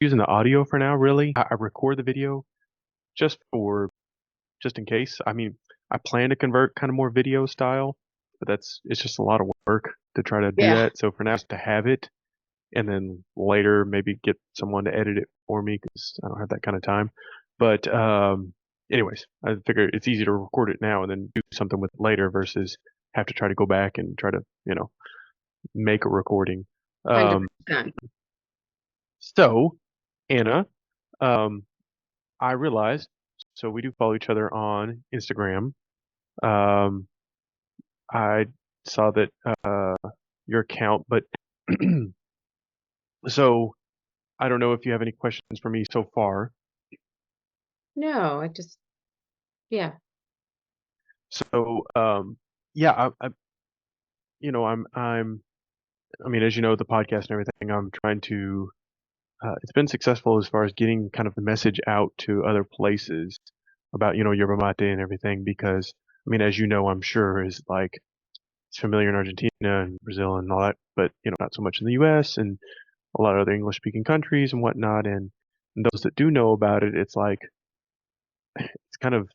using the audio for now, really. I record the video just just in case. I mean, I plan to convert kind of more video style, but it's just a lot of work to try to do Yeah. that. So for now, just to have it, and then later maybe get someone to edit it for me because I don't have that kind of time. But anyways, I figure it's easier to record it now and then do something with it later versus have to try to go back and try to make a recording. Um, 100%. so Anna, um, I realized so we do follow each other on Instagram. Um, I saw that your account, but so I don't know if you have any questions for me so far. No, I just, yeah. So yeah, I'm I mean, as you know, the podcast and everything, I'm trying to. It's been successful as far as getting kind of the message out to other places about Yerba Mate and everything because I mean, as you know, I'm sure is like it's familiar in Argentina and Brazil and all that, but not so much in the U.S. and a lot of other English-speaking countries and whatnot. And those that do know about it, it's like it's kind of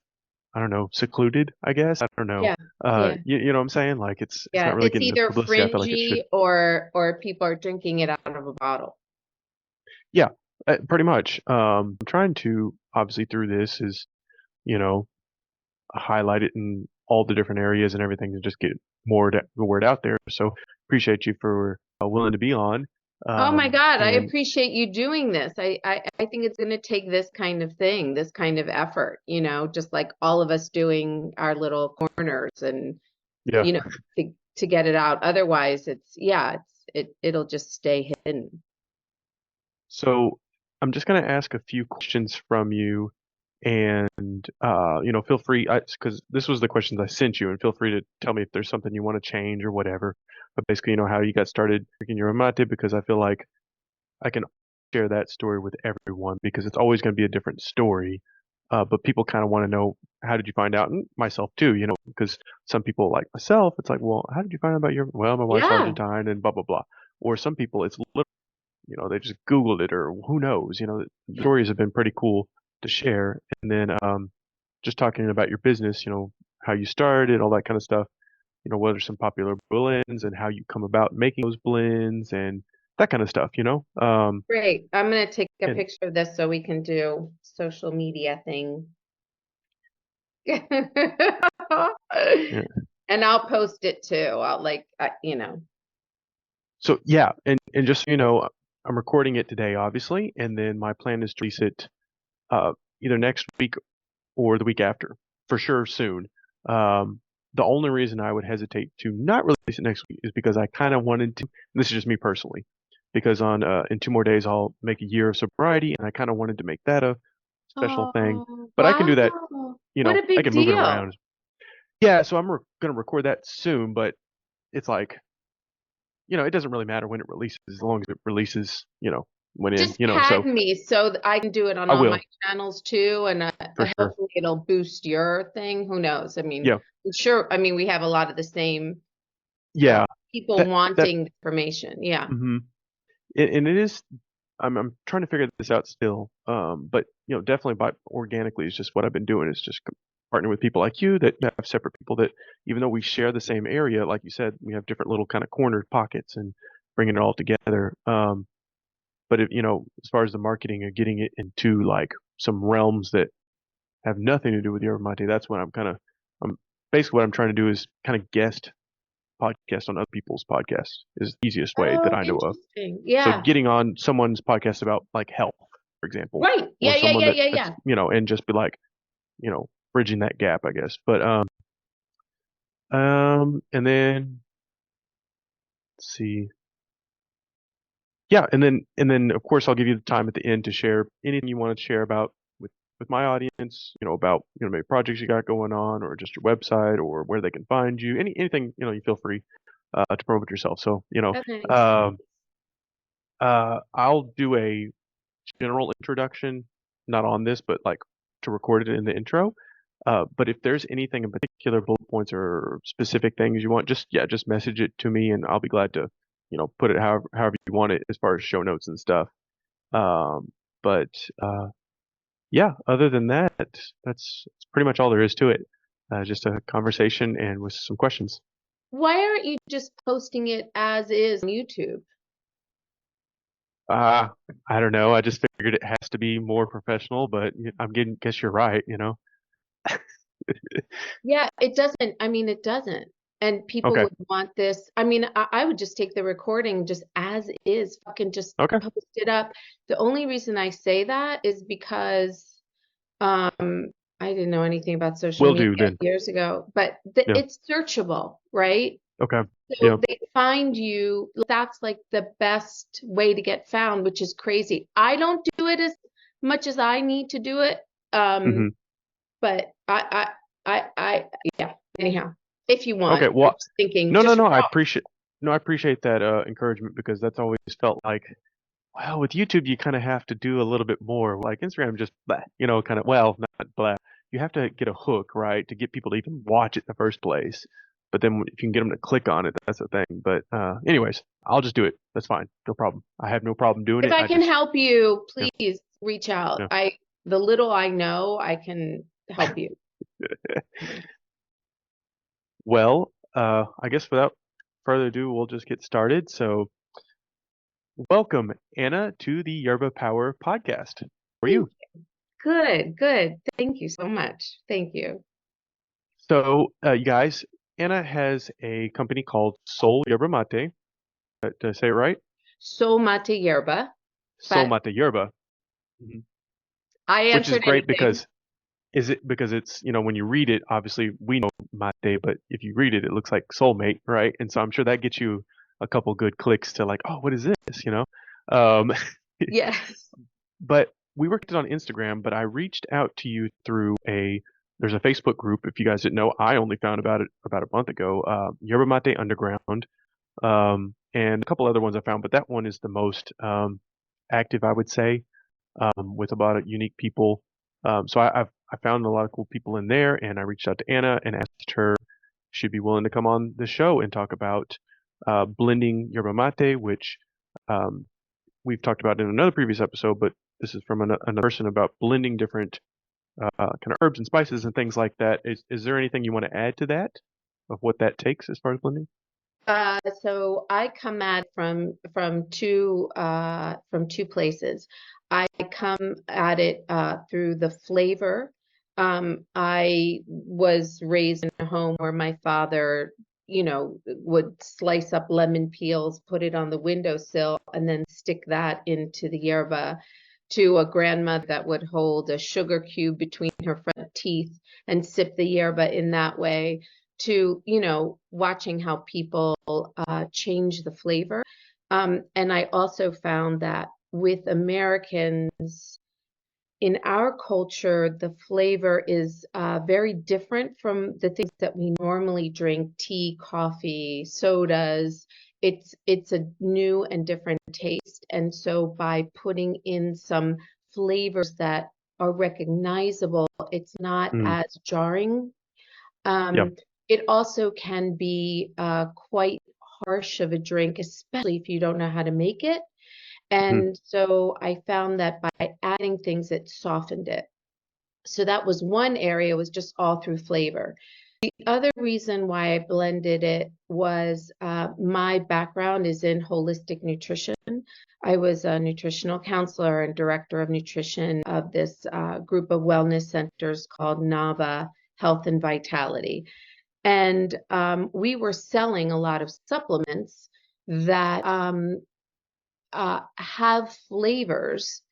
I don't know secluded, I guess. I don't know. Yeah. Yeah. You know what I'm saying? Like it's not Yeah. really It's getting the either publicity I feel like it should. fringy or people are drinking it out of a bottle. Yeah, pretty much. I'm trying to obviously through this is you know highlight it in all the different areas and everything to just get the word out there. So appreciate you for willing to be on. Oh my God, I And appreciate you doing this. I think it's going to take this kind of thing, this kind of effort, just like all of us doing our little corners and, yeah, you know, to get it out. Otherwise, it'll just stay hidden. so I'm just gonna ask a few questions from you, and feel free because this was the questions I sent you, and feel free to tell me if there's something you want to change or whatever. But basically, how you got started drinking your mate because I feel like I can share that story with everyone because it's always going to be a different story. But people kind of want to know how did you find out, and myself too, because some people like myself, it's like, well, how did you find out about well, my wife's Yeah. Argentine and blah blah blah. Or some people, it's literally, they just Googled it or who knows. The stories have been pretty cool to share. And then just talking about your business, how you started, all that kind of stuff. What are some popular blends and how you come about making those blends and that kind of stuff. Great. I'm going to take a And picture of this so we can do social media thing. yeah. And I'll post it too. I'll So yeah, and just so I'm recording it today, obviously, and then my plan is to release it uh, either next week or the week after, for sure soon. The only reason I would hesitate to not release it next week is because I kind of wanted to. And this is just me personally, because on in 2 more days I'll make a year of sobriety, and I kind of wanted to make that a special thing. Oh, But I can do that. wow. What a I big can move it deal. around. Yeah, so I'm gonna record that soon, but it's like it doesn't really matter when it releases as long as it releases, Just so tag me so that I can do it on I all my will channels too, and for sure. hopefully it'll boost your thing. Who knows? I mean, Yeah. I'm sure. I mean, we have a lot of the same uh, Yeah. people That wanting information. Yeah. hmm and it is I'm trying to figure this out still. But definitely by organically is just what I've been doing is just partnering with people like you that have separate people that even though we share the same area, like you said, we have different little kind of cornered pockets and bringing it all together. But as far as the marketing and getting it into like some realms that have nothing to do with Yerba Mate. That's when I'm basically what I'm trying to do is kind of guest podcast on other people's podcasts is the easiest way that Oh, I know of. interesting. So Yeah. getting on someone's podcast about like health, for example, Right. or Yeah. Yeah. someone Yeah. Yeah. that's, Yeah. and just be like, bridging that gap, I guess. But and then let's see. Yeah, and then of course I'll give you the time at the end to share anything you want to share about with my audience, about maybe projects you got going on or just your website or where they can find you. Anything, you feel free to promote yourself. So, Okay. um I'll do a general introduction, not on this, but like to record it in the intro. But if there's anything in particular, bullet points or specific things you want, just message it to me and I'll be glad to, put it however you want it as far as show notes and stuff. But yeah, other than that, that's pretty much all there is to it. Just a conversation and with some questions. Why aren't you just posting it as is on YouTube? Uh, I don't know. I just figured it has to be more professional, but guess you're right, you know. Yeah, it doesn't. I mean, it doesn't. And people Okay. would want this. I mean, I would just take the recording just as is, fucking just Okay. post it up. The only reason I say that is because I didn't know anything about social Will media do then. years ago, but Yeah. it's searchable, right? Okay. Yeah. So they find you. That's like the best way to get found, which is crazy. I don't do it as much as I need to do it. hmm But yeah. Anyhow, if you want, Okay. I'm Well, just thinking, no, no, just no. raw. I appreciate that encouragement because that's always felt like, well, with YouTube you kind of have to do a little bit more. Like Instagram, just blah, kind of well, not blah. You have to get a hook, right, to get people to even watch it in the first place. But then if you can get them to click on it, that's the thing. But anyways, I'll just do it. That's fine. No problem. I have no problem doing If it. I I can just, help you, yeah, please reach out. yeah. The little I know, I can help you. Well, I guess without further ado, we'll just get started. So, welcome, Anna, to the Yerba Power podcast. How are Thank you? Good, good. Thank you so much. Thank you. So, you guys, Anna has a company called Soul Yerba Mate. Did I say it right? So mate yerba, Soul but Mate Yerba. Mhm. I Which is answered great anything. because because it's, when you read it, obviously we know mate, but if you read it, it looks like soulmate, right? And so I'm sure that gets you a couple good clicks to like, oh, what is this? Um, Yes. but we worked it on Instagram, but I reached out to you through there's a Facebook group. If you guys didn't know, I only found about it about a month ago, Yerba Mate Underground, and a couple other ones I found, but that one is the most active, I would say, with a lot of unique people. So I found a lot of cool people in there, and I reached out to Anna and asked her if she'd be willing to come on the show and talk about blending yerba mate, which um, we've talked about in another previous episode, but this is from another person about blending different kind of herbs and spices and things like that. Is there anything you want to add to that of what that takes as far as blending? So I come at it from two places. I come at it through the flavor. I was raised in a home where my father, would slice up lemon peels, put it on the windowsill, and then stick that into the yerba. To a grandmother that would hold a sugar cube between her front teeth and sip the yerba in that way, to watching how people change the flavor. And I also found that with Americans in our culture, the flavor is very different from the things that we normally drink: tea, coffee, sodas. It's a new and different taste. And so by putting in some flavors that are recognizable, it's not Mm, as jarring. yeah. um, it also can be quite harsh of a drink, especially if you don't know how to make it. hmm And so I found that by adding things, it softened it. So that was one area, was just all through flavor. The other reason why I blended it was my background is in holistic nutrition. I was a nutritional counselor and director of nutrition of this group of wellness centers called NAVA Health and Vitality. And we were selling a lot of supplements that have flavors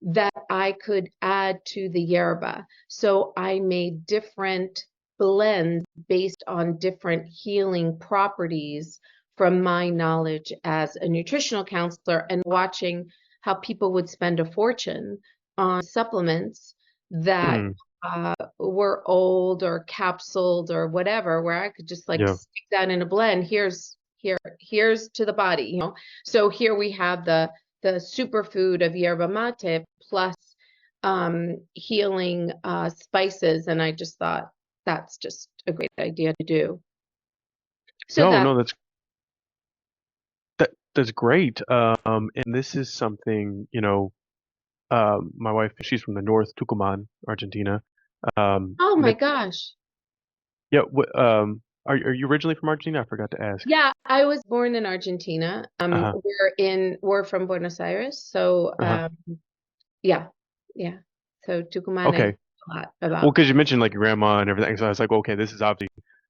that I could add to the yerba. So I made different blends based on different healing properties from my knowledge as a nutritional counselor, and watching how people would spend a fortune on supplements that Mm, were old or capsuled or whatever, where I could just like yeah. stick that in a blend. Here's to the body. So here we have the superfood of yerba mate plus healing spices. And I just thought that's just a great idea to do. So No, that, no, that's great. And this is something, My wife, she's from the north, Tucumán, Argentina. Oh And my it, gosh. yeah, are you originally from Argentina? I forgot to ask. Yeah, I was born in Argentina. Uh-huh. We're from Buenos Aires, so Uh-huh. yeah, yeah. So Tucumán, I know Okay. a lot Well, about. because you mentioned like your grandma and everything, so I was like, okay, this is obviously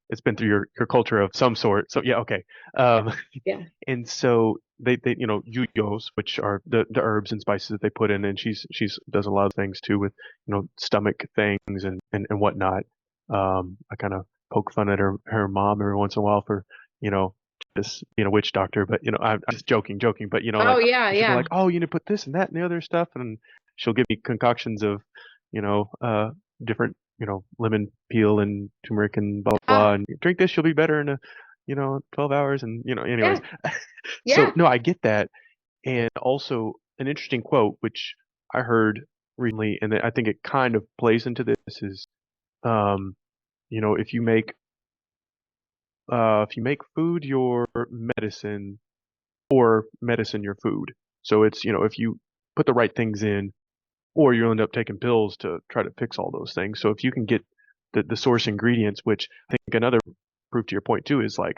it's been through your culture of some sort. So yeah, okay. Um, Yeah. and so they yuyos, which are the herbs and spices that they put in, and she's does a lot of things too with stomach things and whatnot. I kind of poke fun at her mom every once in a while for you know just being a witch doctor, but I'm just joking, but Oh like yeah, she'll be yeah, like, oh, you need to put this and that and the other stuff, and she'll give me concoctions of you know uh different lemon peel and turmeric and blah blah blah, ah, and drink this, you'll be better in 12 hours, and anyways. yeah, So yeah. no, I get that. And also an interesting quote which I heard recently, and I think it kind of plays into this is um if you make food your medicine or medicine your food. So it's if you put the right things in, or you end up taking pills to try to fix all those things. So if you can get the source ingredients, which I think another proof to your point too is like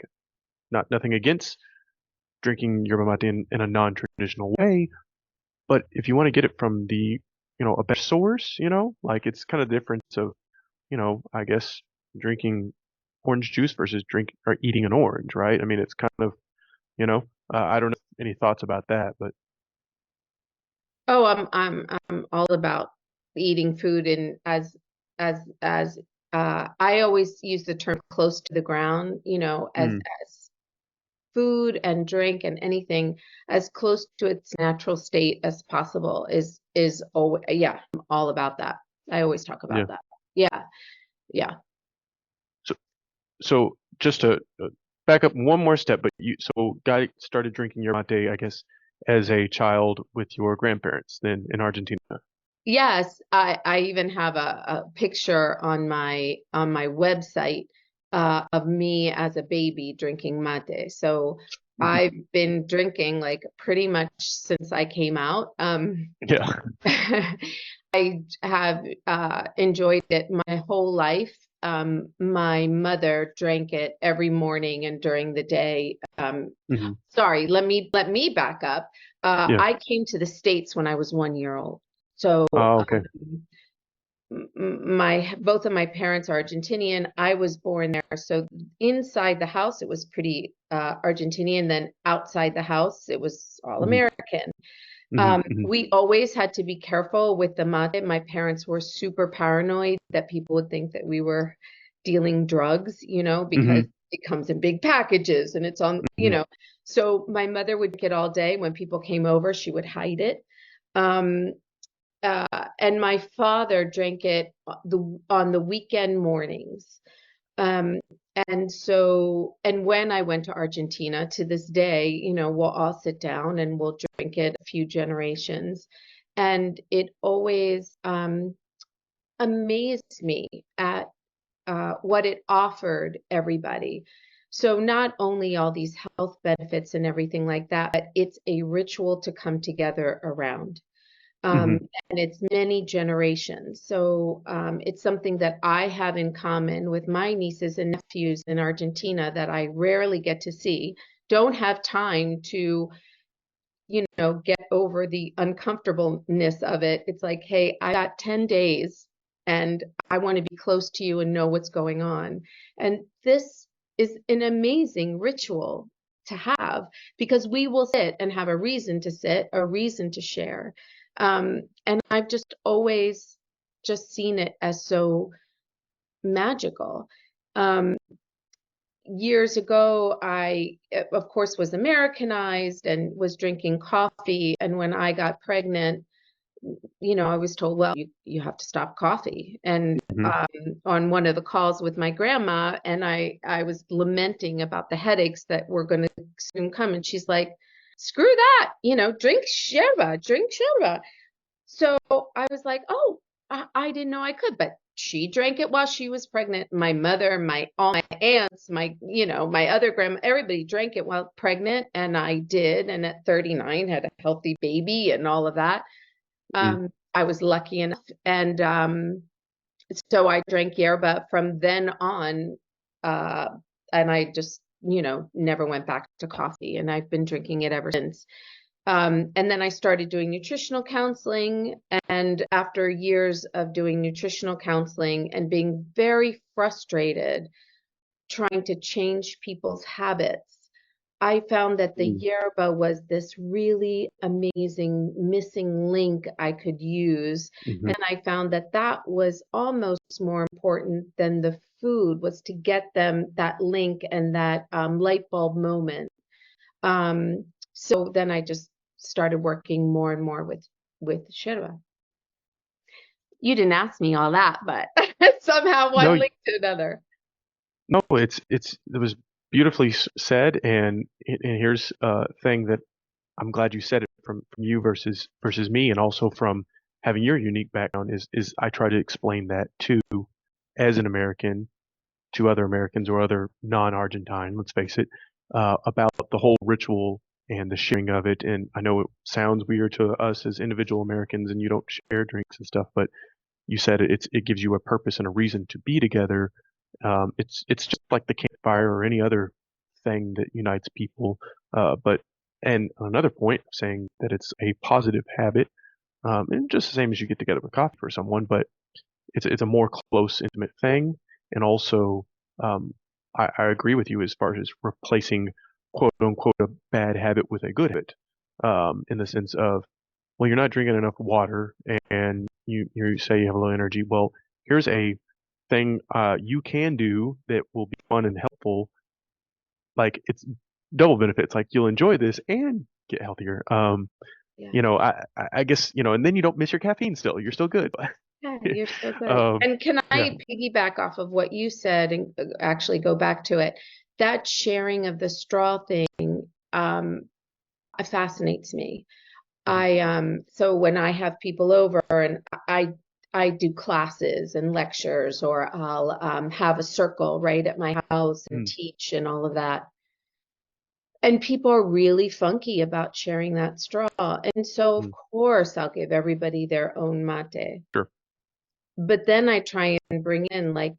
nothing against drinking yerba mate in a non-traditional way, but if you want to get it from a better source, like it's kind of the difference of, I guess drinking orange juice versus drink or eating an orange, right? I mean, it's kind of, I don't know any thoughts about that, but Oh, I'm all about eating food and as I always use the term close to the ground, mm, as food and drink and anything as close to its natural state as possible is always, yeah, I'm all about that. I always talk yeah. about that. Yeah, yeah. So, so just to back up one more step, but guy started drinking yerba mate, I guess, as a child with your grandparents then in Argentina. Yes, I even have a picture on my website of me as a baby drinking mate. So Mhm. I've been drinking like pretty much since I came out. Yeah. I have enjoyed it my whole life. My mother drank it every morning and during the day. Hmm. Sorry, let me back up. Yeah. I came to the States when I was 1 year old. So Oh, okay. my both of my parents are Argentinian. I was born there. So inside the house, it was pretty Argentinian. Then outside the house, it was all Hmm. American. Hmm. Hmm. We always had to be careful with the mate. My parents were super paranoid that people would think that we were dealing drugs, because Hmm. it comes in big packages and it's on. Hmm. So my mother would get all day. When people came over, she would hide it. Um, and my father drank it on the weekend mornings. Um, and when I went to Argentina to this day, we'll all sit down and we'll drink it a few generations. And it always amazed me at what it offered everybody. So not only all these health benefits and everything like that, but it's a ritual to come together around. Hmm. Um, and it's many generations. So it's something that I have in common with my nieces and nephews in Argentina that I rarely get to see. Don't have time to, get over the uncomfortableness of it. It's like, hey, I got 10 days and I want to be close to you and know what's going on. And this is an amazing ritual to have because we will sit and have a reason to sit, a reason to share. And I've just always just seen it as so magical. Um, Years ago, I, of course, was Americanized and was drinking coffee. And when I got pregnant, I was told, well, you have to stop coffee. And Hmm. on one of the calls with my grandma, and I was lamenting about the headaches that were going to soon come. And she's like, screw that, drink yerba. So I was like, oh, I didn't know I could, but she drank it while she was pregnant. My mother, all my aunts, my other grandma, everybody drank it while pregnant, and I did. And at 39, had a healthy baby and all of that. Mm, I was lucky enough. And so I drank yerba from then on, uh, and I just, never went back to coffee, and I've been drinking it ever since. And then I started doing nutritional counseling, and after years of doing nutritional counseling and being very frustrated trying to change people's habits, I found that the mm, yerba was this really amazing missing link I could use. mhm, And I found that that was almost more important than the food, was to get them that link and that light bulb moment. So then I just started working more and more with yerba. You didn't ask me all that, but somehow no, one linked to another. no, it was beautifully said, and here's a thing that I'm glad you said it from you versus me, and also from having your unique background is I try to explain that too as an American to other Americans or other non-Argentine, let's face it, about the whole ritual and the sharing of it. And I know it sounds weird to us as individual Americans, and you don't share drinks and stuff, but you said it gives you a purpose and a reason to be together. It's just like the campfire or any other thing that unites people. But and another point saying that it's a positive habit, and just the same as you get together with coffee for someone, but it's a more close, intimate thing, and also um, I agree with you as far as replacing quote unquote a bad habit with a good habit, in the sense of, well, you're not drinking enough water, and you say you have low energy. Well, here's a thing you can do that will be fun and helpful. Like it's double benefits. Like you'll enjoy this and get healthier. Yeah. I guess and then you don't miss your caffeine. Still, you're still good. Yeah, you're so good. um, And can yeah. I piggyback off of what you said and actually go back to it? That sharing of the straw thing um, fascinates me. Mhm. So when I have people over and I do classes and lectures, or I'll have a circle right at my house and Mm, teach and all of that. And people are really funky about sharing that straw. And so of mm, course I'll give everybody their own mate. sure. But then I try and bring in like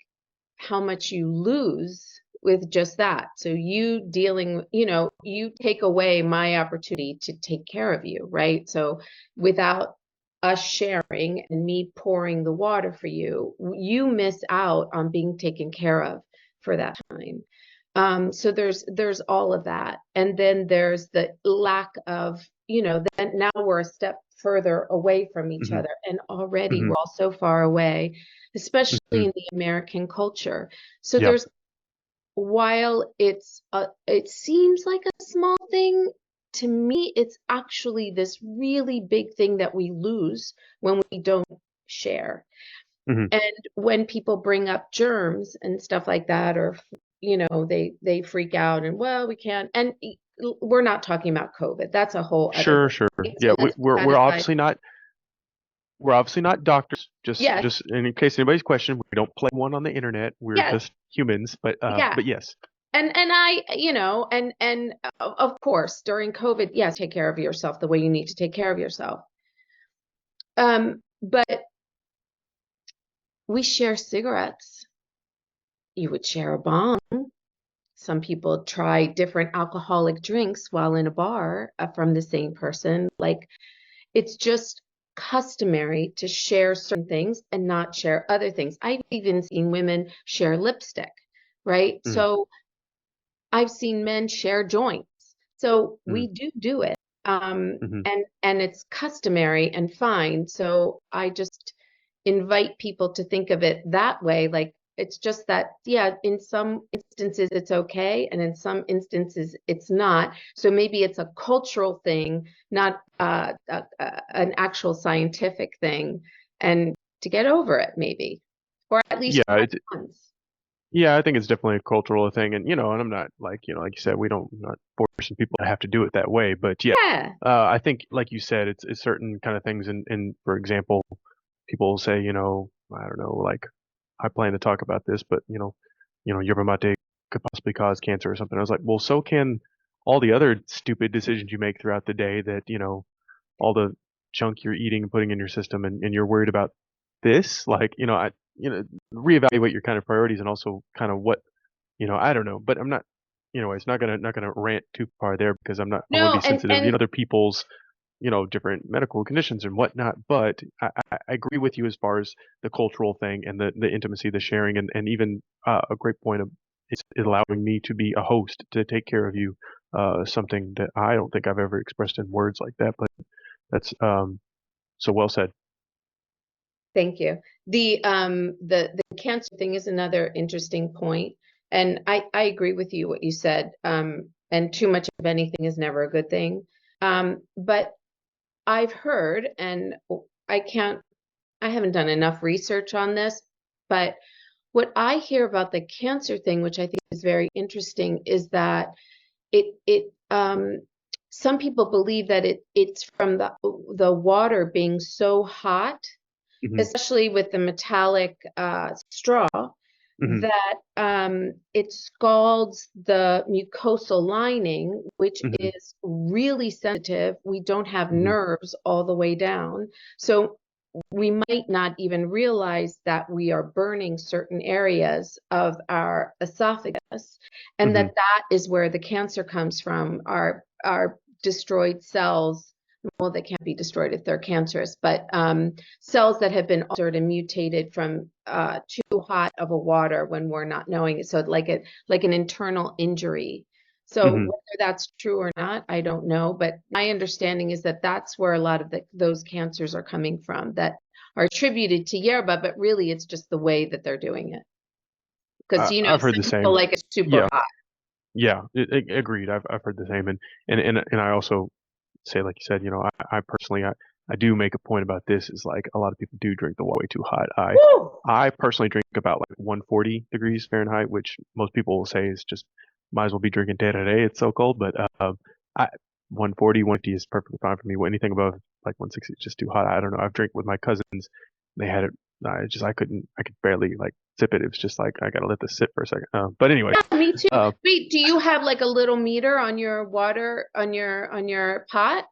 how much you lose with just that. So you dealing, you take away my opportunity to take care of you, right? So without us sharing and me pouring the water for you, you miss out on being taken care of for that time. So there's all of that. And then there's the lack of, then now we're a step further away from each Hmm. other. And already Hmm. we're all so far away, especially Hmm. in the American culture. So Yeah. while it seems like a small thing, to me, it's actually this really big thing that we lose when we don't share. Hmm. And when people bring up germs and stuff like that, or they freak out and, well, we can't. And we're not talking about COVID. That's a whole other Sure, thing. sure. Right? Yeah, So let's put that aside. we're obviously not doctors. Yes, Just in case anybody's question, we don't play one on the internet. We're yes, just humans. yeah. But yes. And I, and of course, during COVID, yes, take care of yourself the way you need to take care of yourself. But we share cigarettes. You would share a bong. Some people try different alcoholic drinks while in a bar from the same person. Like it's just customary to share certain things and not share other things. I've even seen women share lipstick, right? Mm, So I've seen men share joints. So mm, we do it. hmm. And it's customary and fine. So I just invite people to think of it that way. Like it's just that, yeah, in some instances it's okay, and in some instances it's not. So maybe it's a cultural thing, not an actual scientific thing, and to get over it, maybe, or at least Yeah, try it once. yeah, I think it's definitely a cultural thing, and and I'm not like like you said, we don't not forcing people to have to do it that way, but yeah, Yeah. I think like you said, it's certain kind of things, and for example, people will say, I don't know, like I plan to talk about this, but yerba mate could possibly cause cancer or something. I was like, well, so can all the other stupid decisions you make throughout the day that all the junk you're eating and putting in your system, and you're worried about this, like, reevaluate your kind of priorities and also kind of what, I don't know, but I'm not, it's not gonna rant too far there because I want to No, be sensitive, other people's, different medical conditions and whatnot. But I agree with you as far as the cultural thing and the intimacy, the sharing, and even a great point of it's allowing me to be a host to take care of you, something that I don't think I've ever expressed in words like that, but that's so well said. thank you. The cancer thing is another interesting point, and I agree with you what you said. And too much of anything is never a good thing. But I've heard, and I haven't done enough research on this, but what I hear about the cancer thing, which I think is very interesting, is that it some people believe that it's from the water being so hot, Hmm. especially with the metallic straw, Hmm. that it scalds the mucosal lining, which Hmm. is really sensitive. We don't have Hmm. nerves all the way down. So we might not even realize that we are burning certain areas of our esophagus, and Hmm. that is where the cancer comes from, our destroyed cells. Well, they can't be destroyed if they're cancerous, but cells that have been altered and mutated from too hot of a water when we're not knowing it. So like an internal injury. So Hmm. whether that's true or not, I don't know. But my understanding is that that's where a lot of those cancers are coming from that are attributed to yerba, but really it's just the way that they're doing it. Because I've heard some the people same. like it super Yeah, hot. yeah, agreed. I've heard the same, and I also say, like you said, I personally, I do make a point about this is like a lot of people do drink the water way too hot. Woo! I personally drink about like 140 degrees Fahrenheit, which most people will say is just might as well be drinking day to day. It's so cold, but I 140, 150 is perfectly fine for me. Anything above like 160 is just too hot. I don't know. I've drank with my cousins. They had it. I could barely like sip it. It was just like I gotta let this sit for a second. But anyways, Yeah, me too. uh, Wait, do you have like a little meter on your water on your pot?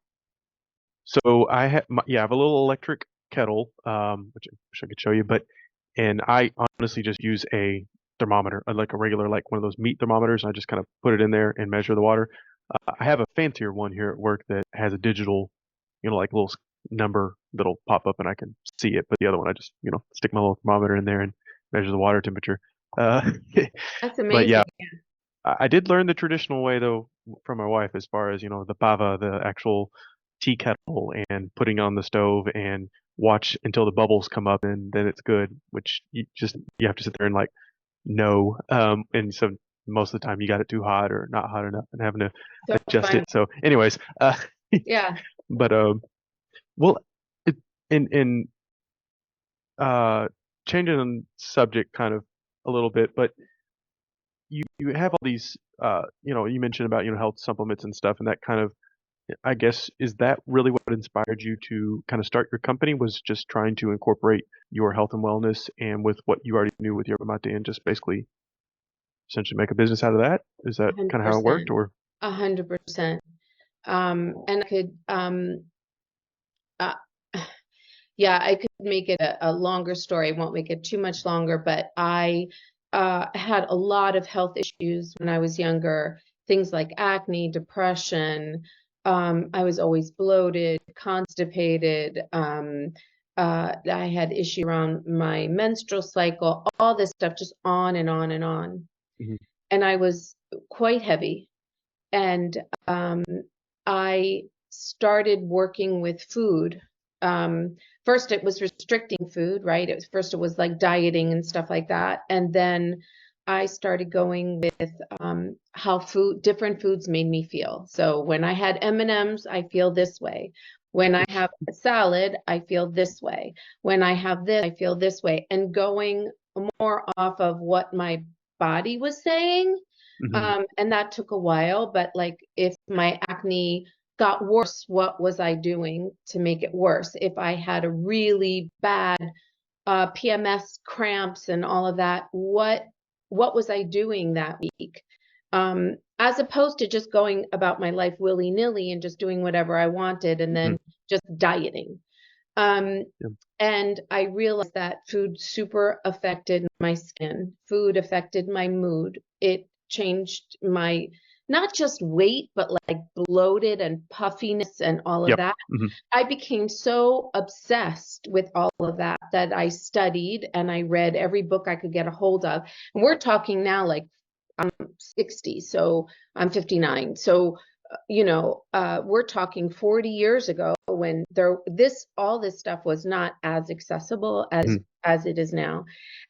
so I have a little electric kettle, which I wish I could show you, but and I honestly just use a thermometer, like a regular, like one of those meat thermometers. I just kind of put it in there and measure the water. I have a fancier one here at work that has a digital, like little number that'll pop up and I can see it. But the other one, I just, stick my little thermometer in there and measure the water temperature. Uh, That's but yeah, amazing. I did learn the traditional way though from my wife as far as, the pava, the actual tea kettle and putting on the stove and watch until the bubbles come up and then it's good, which you have to sit there and like know. And so most of the time you got it too hot or not hot enough and having to So adjust fun. it. So anyways, Yeah. but well, it, in uh changing the subject kind of a little bit, but you have all these you mentioned about health supplements and stuff and that kind of, I guess, is that really what inspired you to kind of start your company, was just trying to incorporate your health and wellness and with what you already knew with Yerba Mate and just basically essentially make a business out of that? Is that kind of how it worked 100%. or? 100%. And I could uh, yeah, I could make it a longer story. I won't make it too much longer, but I had a lot of health issues when I was younger, things like acne, depression. I was always bloated, constipated. I had issue around my menstrual cycle, all this stuff, just on and on and on. Mhm. And I was quite heavy. And I started working with food. First, it was restricting food, right? First it was like dieting and stuff like that, and then I started going with how different foods made me feel. So when I had M&Ms, I feel this way. When I have a salad, I feel this way. When I have this, I feel this way. And going more off of what my body was saying, Mhm. and that took a while, but like if my acne got worse, what was I doing to make it worse? If I had a really bad PMS cramps and all of that, what was I doing that week? as opposed to just going about my life willy-nilly and just doing whatever I wanted and Mhm. then just dieting. Um, Yeah. and I realized that food super affected my skin. Food affected my mood. It changed my, not just weight, but like bloated and puffiness and all of Yep. that. Mhm. I became so obsessed with all of that that I studied and I read every book I could get a hold of. And we're talking now like I'm 60, so I'm 59. So, we're talking 40 years ago when all this stuff was not as accessible Mhm. as it is now.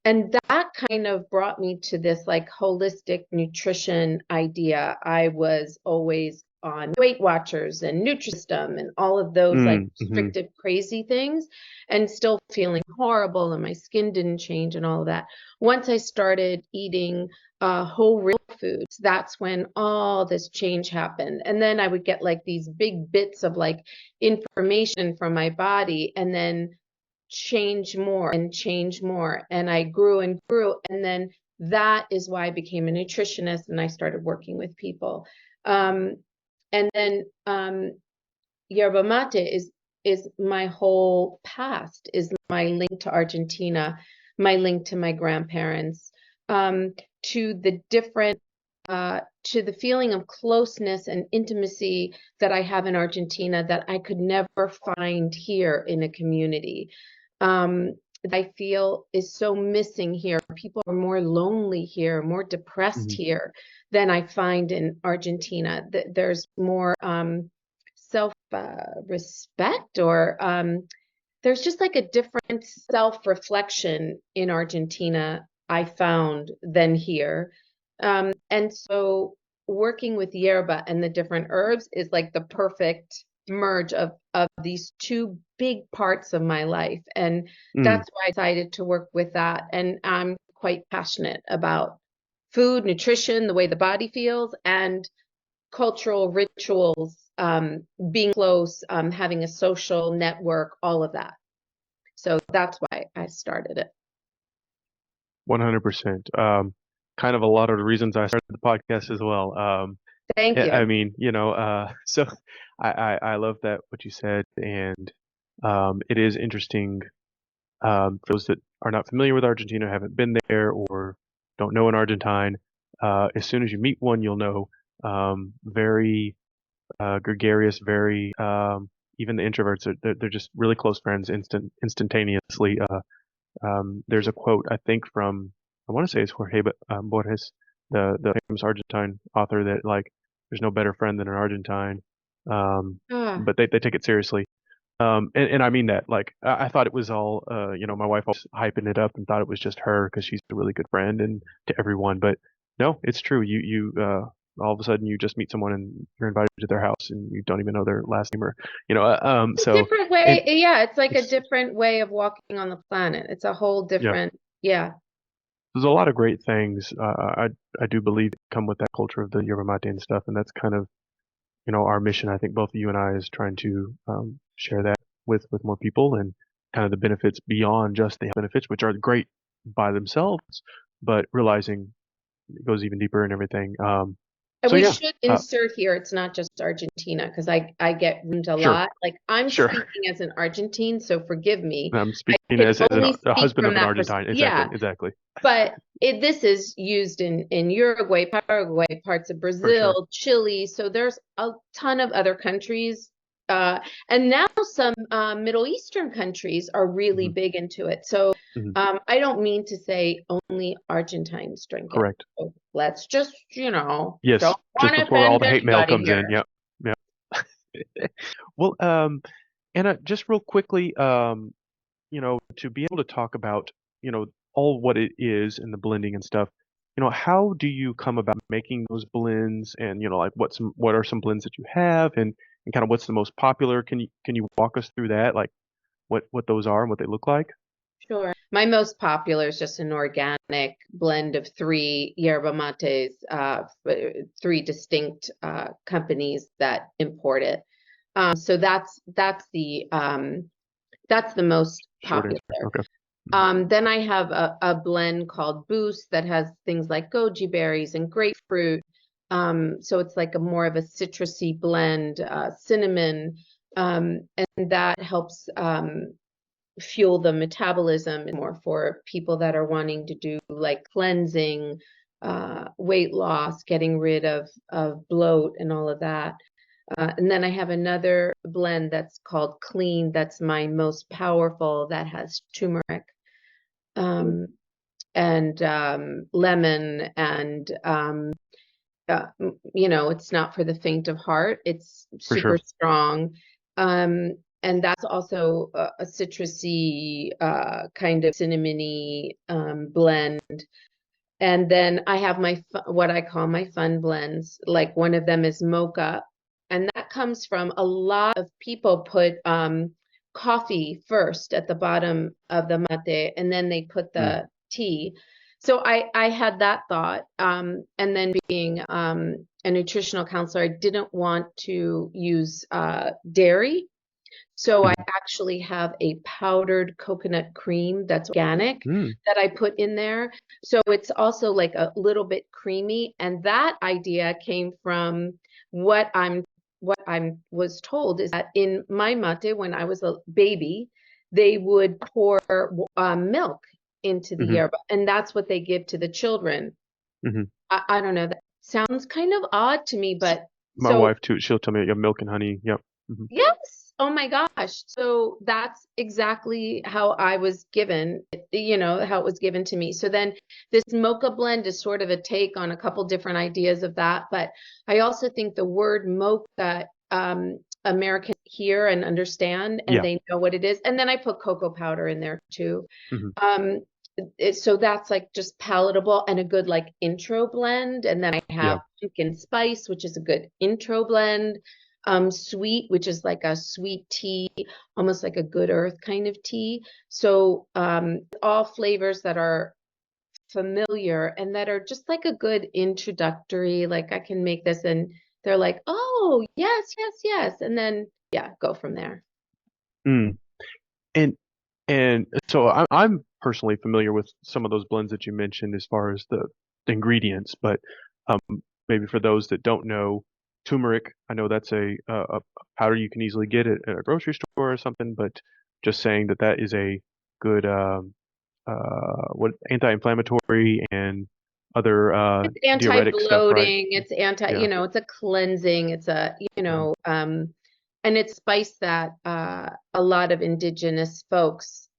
And that kind of brought me to this like holistic nutrition idea. I was always on Weight Watchers and Nutrisystem and all of those like Mhm. restrictive crazy things and still feeling horrible and my skin didn't change and all of that. Once I started eating whole real foods, that's when all this change happened. And then I would get like these big bits of like information from my body and then change more and change more. And I grew and grew. And then that is why I became a nutritionist and I started working with people. And then Yerba Mate is my whole past, is my link to Argentina, my link to my grandparents, to the different, to the feeling of closeness and intimacy that I have in Argentina that I could never find here in a community. That I feel is so missing here. People are more lonely here, more depressed Mhm. here than I find in Argentina. There's more self respect, or there's just like a different self reflection in Argentina I found than here. And so working with yerba and the different herbs is like the perfect merge of these two big parts of my life. And Mm. that's why I decided to work with that. And I'm quite passionate about food, nutrition, the way the body feels, and cultural rituals, being close, having a social network, all of that. So that's why I started it. 100%. Kind of a lot of the reasons I started the podcast as well. Thank I you. mean, so I love that what you said, and it is interesting. For those that are not familiar with Argentina, haven't been there, or don't know an Argentine, as soon as you meet one, you'll know. Very gregarious, very even the introverts are they're just really close friends instantaneously. There's a quote I think from I want to say it's Jorge Borges, the famous Argentine author, that like there's no better friend than an Argentine. Ah, But they take it seriously. And I mean that. Like I thought it was all my wife was hyping it up and thought it was just her because she's a really good friend and to everyone. But no, it's true. You all of a sudden you just meet someone and you're invited to their house and you don't even know their last name, or a so different it way. Yeah, it's like a it's different way of walking on the planet. It's a whole yeah. different, yeah. There's a lot of great things. I do believe come with that culture of the Yerba Mate and stuff, and that's kind of our mission. I think both you and I is trying to share that with more people, and kind of the benefits beyond just the health benefits, which are great by themselves, but realizing it goes even deeper and everything. And So we yeah, should insert here, it's not just Argentina, because I get ruined a sure, lot. Like I'm sure. speaking as an Argentine, so forgive me. I'm I speaking can as only a speak husband from of an that perspective. Argentine. Exactly, Yeah, exactly, but this is used in Uruguay, Paraguay, parts of for sure. Brazil, Chile. So there's a ton of other countries. Uh, and now some Middle Eastern countries are really Hmm. big into it. So Hmm. I don't mean to say only Argentines drink it. Correct. So let's just, Yes, don't just want to before all offend the hate mail anybody comes in. here. Yep. Yep. Well, Anna, just real quickly, to be able to talk about, all what it is and the blending and stuff, how do you come about making those blends, and, like what are some blends that you have, and kind of what's the most popular? Can you walk us through that, like what those are and what they look like? Sure. My most popular is just an organic blend of three yerba mates, three distinct companies that import it. So that's the most Short popular. answer. Okay. Mhm. Then I have a blend called Boost that has things like goji berries and grapefruit. So it's like a more of a citrusy blend, cinnamon, and that helps fuel the metabolism more for people that are wanting to do like cleansing, weight loss, getting rid of bloat and all of that. And then I have another blend that's called Clean. That's my most powerful. That has turmeric, um, and lemon, and it's not for the faint of heart. It's For super sure. strong. And that's also a citrusy, kind of cinnamony blend. And then I have what I call my fun blends. Like one of them is mocha, and that comes from a lot of people put coffee first at the bottom of the mate, and then they put Mm. the tea. So I had that thought, and then being a nutritional counselor, I didn't want to use dairy. So I Mhm. actually have a powdered coconut cream that's organic Mm. that I put in there. So it's also like a little bit creamy. And that idea came from what I was told is that in my mate when I was a baby, they would pour milk into the Mhm. yerba, and that's what they give to the children. Mhm. I don't know. That sounds kind of odd to me, but My so wife too, she'll tell me, yeah, milk and honey. Yep. Mhm. yes. Oh my gosh. So that's exactly how I was given, how it was given to me. So then this mocha blend is sort of a take on a couple different ideas of that. But I also think the word mocha, Americans hear and understand, and Yeah. they know what it is. And then I put cocoa powder in there too. Mhm. Um, so that's like just palatable and a good like intro blend. And then I Yeah. have pumpkin spice, which is a good intro blend. Sweet, which is like a sweet tea, almost like a good earth kind of tea. So all flavors that are familiar and that are just like a good introductory, like I can make this and they're like, oh, yes, yes, yes. And then, yeah, go from there. Mm. And so I'm personally familiar with some of those blends that you mentioned as far as the ingredients, but um, maybe for those that don't know, turmeric, I know that's a powder you can easily get at a grocery store or something, but just saying that that is a good what anti-inflammatory and other It's diuretic stuff, right? anti-bloating, it's Yeah. it's a cleansing, it's a, Mhm. and it's spice that a lot of indigenous folks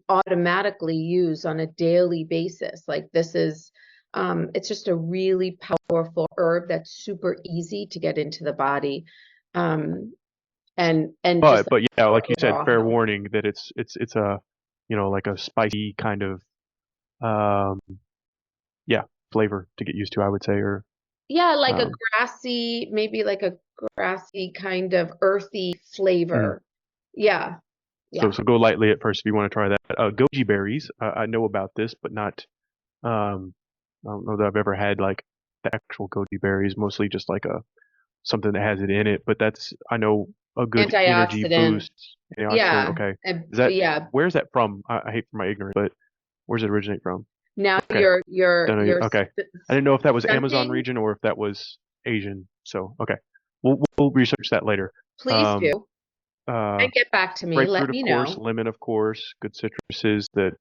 automatically use on a daily basis. Like this is, it's just a really powerful herb that's super easy to get into the body, and just But yeah, for like you said, overall fair health. warning that it's a like a spicy kind of um yeah, flavor to get used to, I would say, or Yeah, like a um, grassy, maybe like a grassy kind of earthy mm. flavor. Yeah, So yeah. go lightly at first if you want to try that. Goji berries, I know about this, but not I don't know that I've ever had like the actual goji berries. Mostly just like a something that has it in it. But that's I know a good energy Antioxidant. boost, antioxidant. Yeah. Okay, is that Yeah. where's that from? I hate for my ignorance, but where's it originate from? Now Okay, don't know. you're Okay, I didn't know if that was Amazon stunting. region or if that was Asian. So okay, we'll research that later. Please Um, do. uh, And get back to me. grapefruit, Let of me course, know. lemon, of course, good citruses that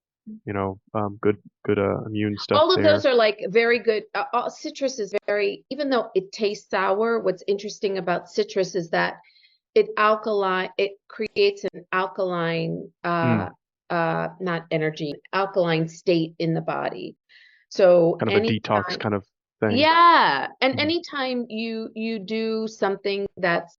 good immune stuff All of those there. are like very good. Citrus is very, even though it tastes sour, what's interesting about citrus is that it creates an alkaline, Mm, not energy, alkaline state in the body. So kind of a detox anytime, kind of thing. yeah, and Mhm, anytime you do something that's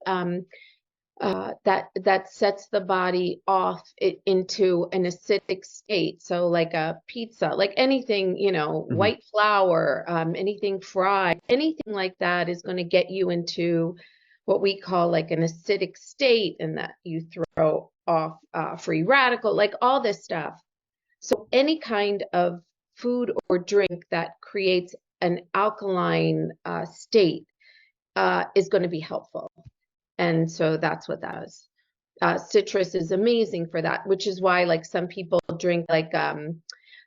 that sets the body off into an acidic state. So like a pizza, like anything, mhm, white flour, anything fried, anything like that is going to get you into what we call like an acidic state, and that you throw off free radical, like all this stuff. So any kind of food or drink that creates an alkaline state is going to be helpful. And so that's what that is.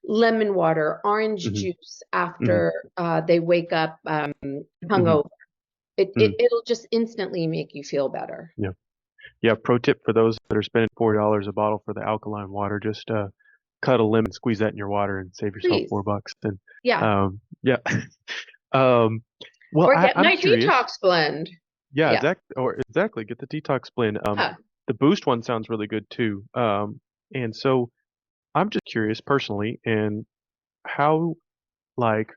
lemon water, orange Hmm. juice Hmm. after they wake up Hmm. hungover. It'll just instantly make you feel better. Yeah. Yeah. Pro tip for those that are spending $4 a bottle for the alkaline water, just cut a lemon, squeeze that in your water, and save yourself Please. $4. And Yeah. yeah. um, well, Or get I'm my curious. detox blend. Yeah, Yeah. exactly. Get the detox blend. Yeah. The boost one sounds really good too. And so I'm just curious personally, and how like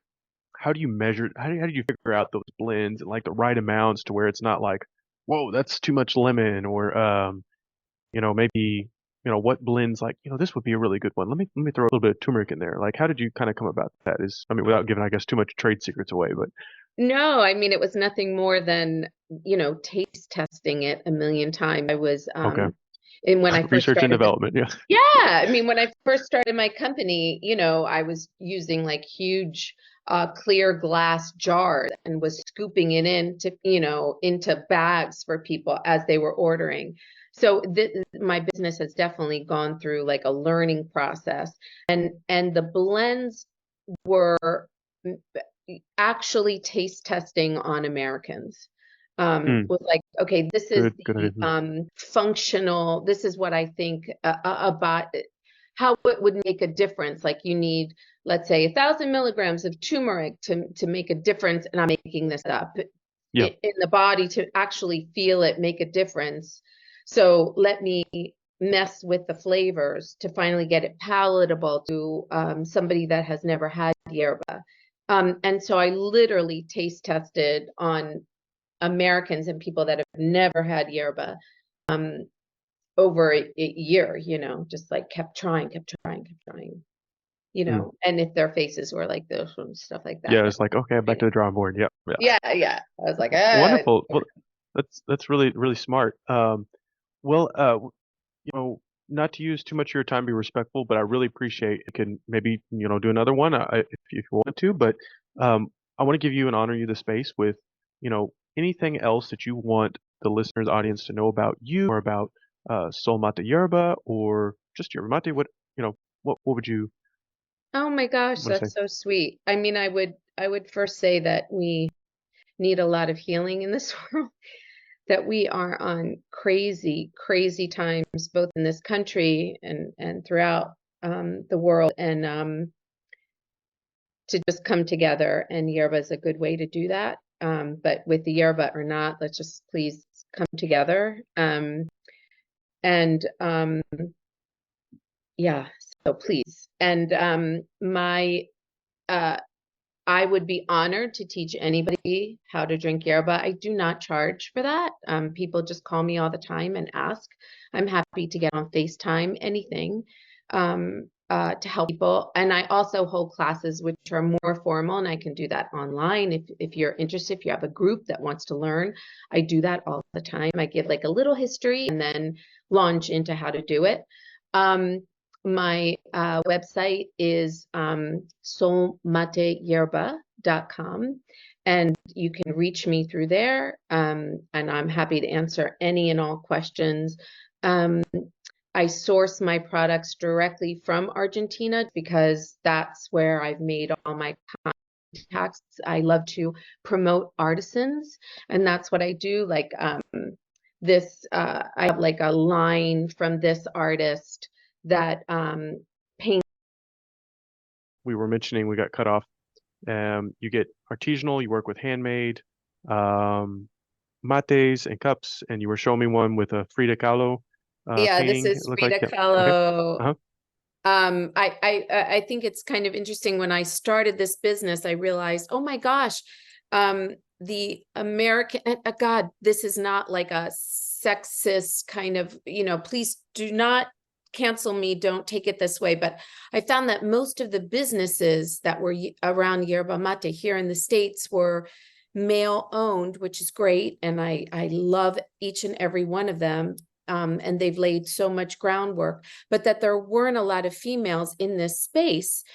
how do you measure? How do you figure out those blends and like the right amounts to where it's not like, whoa, that's too much lemon, or maybe what blends like this would be a really good one. Let me throw a little bit of turmeric in there. Like, how did you kind of come about that? I mean, without giving, I guess, too much trade secrets away, but No, I mean, it was nothing more than, taste testing it a million times. I was, okay. and when I first Research and started my, development, yeah. yeah, I mean, when I first started my company, I was using like huge, clear glass jars and was scooping it into bags for people as they were ordering. So my business has definitely gone through like a learning process, and the blends were actually taste testing on Americans. Mm, Was like, okay, this is good idea. the functional, this is what I think about how it would make a difference. Like you need, let's say, 1,000 milligrams of turmeric to make a difference, and I'm making this up, Yeah. in the body to actually feel it make a difference. So let me mess with the flavors to finally get it palatable to somebody that has never had yerba. And so I literally taste tested on Americans and people that have never had yerba um, over a year, just like kept trying, Mm. and if their faces were like this and stuff like that, Yeah, then it's like, okay, I'm back to the drawing board. Yeah, yeah. yeah, yeah. I was like, Wonderful. Well, that's really really smart. Well, not to use too much of your time, be respectful, but I really appreciate you can maybe do another one if you want to. But I want to give you and honor you the space with anything else that you want the listeners audience to know about you or about Sol Mate Yerba or just Yerba Mate. What would you oh my gosh, want to say? that's so sweet. I mean, I would first say that we need a lot of healing in this world, that we are on crazy, crazy times, both in this country and throughout the world, and to just come together. And yerba is a good way to do that. But with the yerba or not, let's just please come together. And yeah, so please. And my uh, I would be honored to teach anybody how to drink yerba. I do not charge for that. People just call me all the time and ask. I'm happy to get on FaceTime, anything, to help people. And I also hold classes which are more formal, and I can do that online. If you're interested, if you have a group that wants to learn, I do that all the time. I give like a little history and then launch into how to do it. Um, my website is solmateyerba.com, and you can reach me through there, and I'm happy to answer any and all questions. Um, I source my products directly from Argentina because that's where I've made all my contacts. I love to promote artisans, and that's what I do. Like I have like a line from this artist that paint. We were mentioning we got cut off. You get artisanal. You work with handmade um, mates and cups, and you were showing me one with a Frida Kahlo Yeah, this painting. It is looked like Frida yeah. Okay. Kahlo. Uh-huh. I think it's kind of interesting. When I started this business, I realized, oh my gosh, the American, God, this is not like a sexist kind of, please do not cancel me. Don't take it this way. But I found that most of the businesses that were around Yerba Mate here in the States were male owned, which is great. And I love each and every one of them. And they've laid so much groundwork, but that there weren't a lot of females in this space.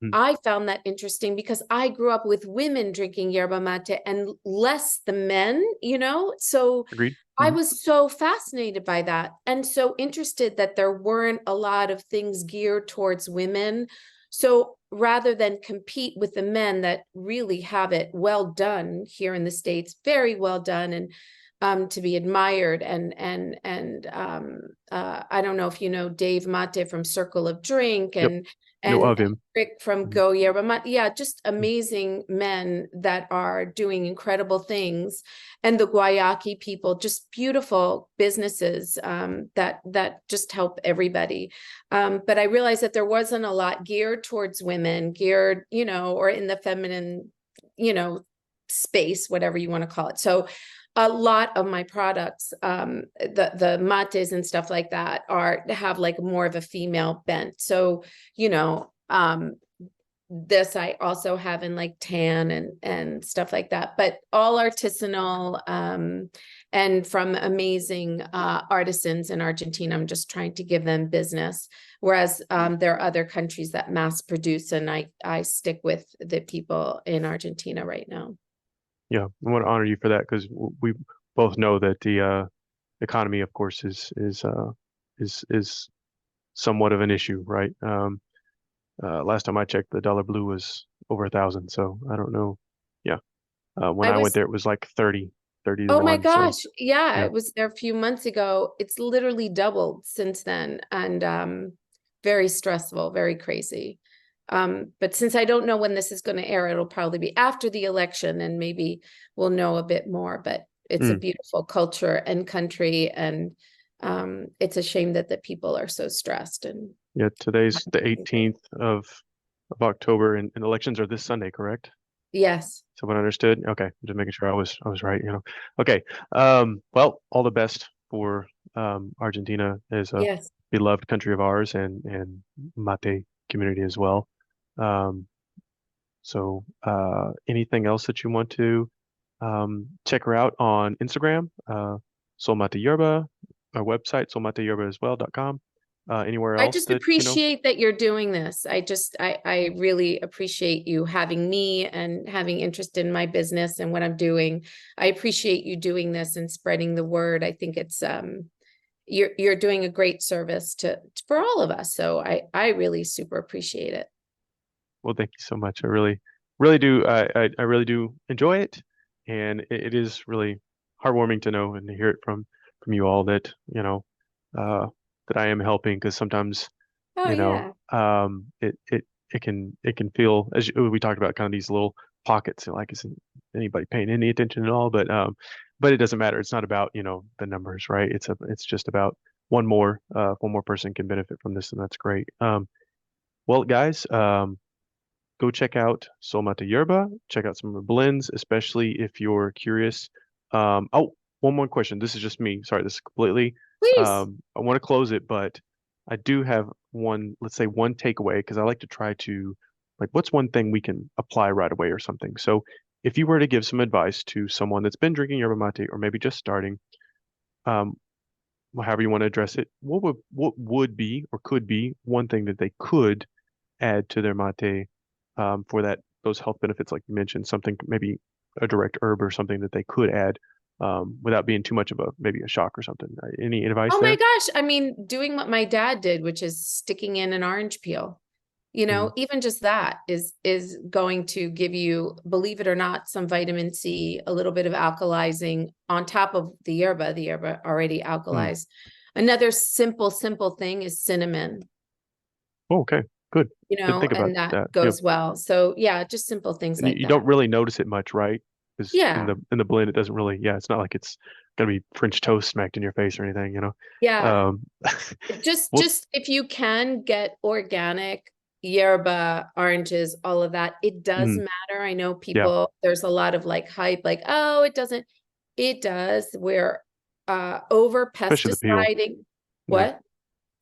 Mm. I found that interesting because I grew up with women drinking yerba mate and less the men, so Agreed. I Mhm. was so fascinated by that and so interested that there weren't a lot of things geared towards women. So rather than compete with the men that really have it well done here in the States, very well done, and to be admired, and I don't know if you know Dave Mate from Circle of Drink, Yep. and Know and of him. Rick from Mhm. Yerba Mate. Yeah, just amazing men that are doing incredible things, and the Guayaki people, just beautiful businesses that just help everybody. But I realized that there wasn't a lot geared towards women, geared, or in the feminine, space, whatever you want to call it. So a lot of my products, the mates and stuff like that, have like more of a female bent. So, this I also have in like tan and stuff like that, but all artisanal, and from amazing artisans in Argentina. I'm just trying to give them business. Whereas there are other countries that mass produce, and I stick with the people in Argentina right now. Yeah, I want to honor you for that because we both know that the economy, of course, is somewhat of an issue, right? Last time I checked, the dollar blue was over 1,000. So I don't know. Yeah. When I I went was there, it was like 30 to Oh my 1. So gosh. Yeah, I yeah. was there a few months ago. It's literally doubled since then, and very stressful, very crazy. But since I don't know when this is going to air, it'll probably be after the election, and maybe we'll know a bit more. But it's a Mm. beautiful culture and country, and it's a shame that the people are so stressed and Yeah. Today's the 18th of October, and elections are this Sunday, correct? yes. So what I understood. Okay, just making sure I was right. Okay. Well, all the best for Argentina as a Yes. beloved country of ours, and mate community as well. Um, anything else that you want to check her out on Instagram, Sol Mate Yerba, our website, solmateyerba as well.com. Anywhere I else just that appreciate that you're doing this. I really appreciate you having me and having interest in my business and what I'm doing. I appreciate you doing this and spreading the word. I think it's you're doing a great service for all of us. So I really super appreciate it. Well, thank you so much. I really do. I really do enjoy it, and it is really heartwarming to know and to hear it from you all that uh, that I am helping because sometimes Oh yeah. it can feel as we talked about kind of these little pockets like isn't anybody paying any attention at all, but it doesn't matter. It's not about the numbers, right? It's just about one more person can benefit from this, and that's great. Well, guys, go check out Sol Mate Yerba. Check out some of the blends, especially if you're curious. Oh, one more question. This is just me. Sorry, this is completely. Please. I want to close it, but I do have one, let's say one takeaway, because I like to try to, like, what's one thing we can apply right away or something. So if you were to give some advice to someone that's been drinking yerba mate or maybe just starting, um, however you want to address it, what would be or could be one thing that they could add to their mate for those health benefits like you mentioned, something maybe a direct herb or something that they could add without being too much of maybe a shock or something. Any advice Oh my there? gosh. I mean, doing what my dad did, which is sticking in an orange peel. Hmm. Even just that is going to give you, believe it or not, some vitamin C, a little bit of alkalizing on top of the yerba already Mm. alkalized. Another simple thing is cinnamon, Oh, okay, good. Didn't think about and that that. Yep. goes well. So yeah, just simple things And you, like you that. don't really notice it much, right? Because in Yeah. the blend, it doesn't really. Yeah, it's not like it's gonna be French toast smacked in your face or anything. Yeah. Um, Just well, just if you can get organic yerba, oranges, all of that, it does mm, matter. I know yeah, there's a lot of like hype, like, oh, it doesn't. It does. We're over especially the peel. pesticiding. Yeah, What?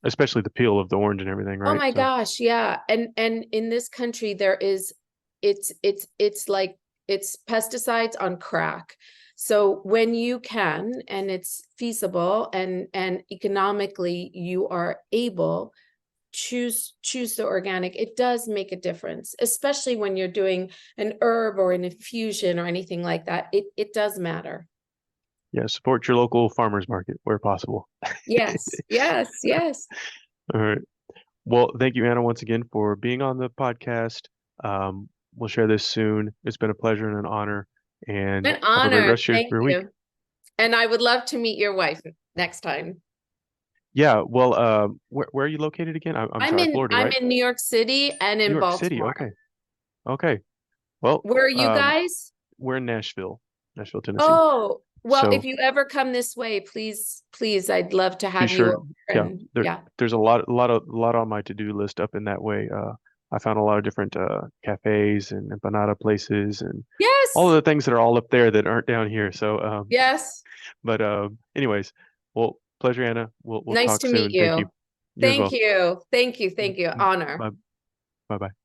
especially the peel of the orange and everything, Oh right? my So, gosh, yeah. And in this country there is it's like it's pesticides on crack. So when you can and it's feasible and economically you are able, choose the organic. It does make a difference, especially when you're doing an herb or an infusion or anything like that. It does matter. yeah, support your local farmers market where possible. Yes, yes, yes. All right. Well, thank you, Anna, once again for being on the podcast. We'll share this soon. It's been a pleasure and an honor, and An have a great honor. rest of Thank your week. you. And I would love to meet your wife next time. Yeah, well, where are you located again? I'm sorry, Florida, I'm right? in New York City and New in York City. Baltimore. Okay, okay. Well, Where are you guys? we're in Nashville, Tennessee. Oh, well, if So you ever come this way, please, I'd love to be have you sure, over yeah, and yeah. there's a lot on my to-do list up in that way. I found a lot of different cafes and empanada places and all of Yes. the things that are all up there that aren't down here. So, Yes. but anyways, well, pleasure, Anna. We'll Nice talk to meet soon. Thank you. you. You as Thank well. you. Thank you. Thank you. Honor. Bye. Bye bye.